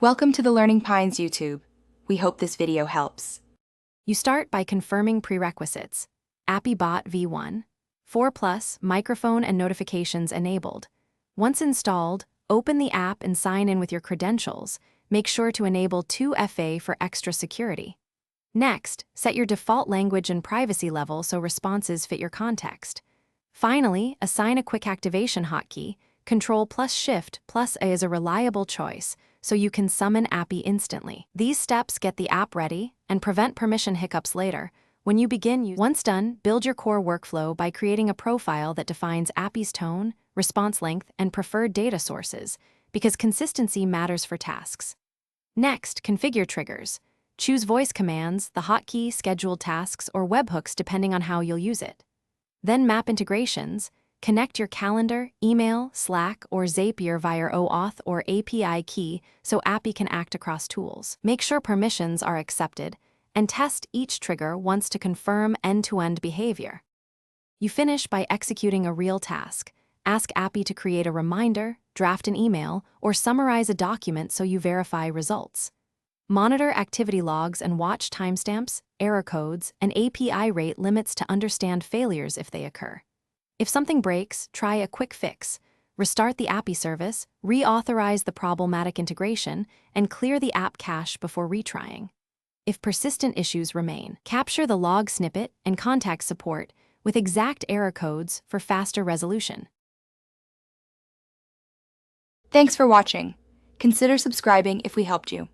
Welcome to the Learning Pines YouTube. We hope this video helps. You start by confirming prerequisites. Appy Bot v1. 4+ microphone and notifications enabled. Once installed, open the app and sign in with your credentials. Make sure to enable 2FA for extra security. Next, set your default language and privacy level so responses fit your context. Finally, assign a quick activation hotkey. Control+Shift+A is a reliable choice, so you can summon Appy instantly. These steps get the app ready and prevent permission hiccups later. When you begin, once done, build your core workflow by creating a profile that defines Appy's tone, response length, and preferred data sources, because consistency matters for tasks. Next, configure triggers. Choose voice commands, the hotkey, scheduled tasks, or webhooks depending on how you'll use it. Then map integrations. Connect your calendar, email, Slack, or Zapier via OAuth or API key so Appy can act across tools. Make sure permissions are accepted, and test each trigger once to confirm end-to-end behavior. You finish by executing a real task. Ask Appy to create a reminder, draft an email, or summarize a document so you verify results. Monitor activity logs and watch timestamps, error codes, and API rate limits to understand failures if they occur. If something breaks, try a quick fix. Restart the Appy service, reauthorize the problematic integration, and clear the app cache before retrying. If persistent issues remain, capture the log snippet and contact support with exact error codes for faster resolution. Thanks for watching. Consider subscribing if we helped you.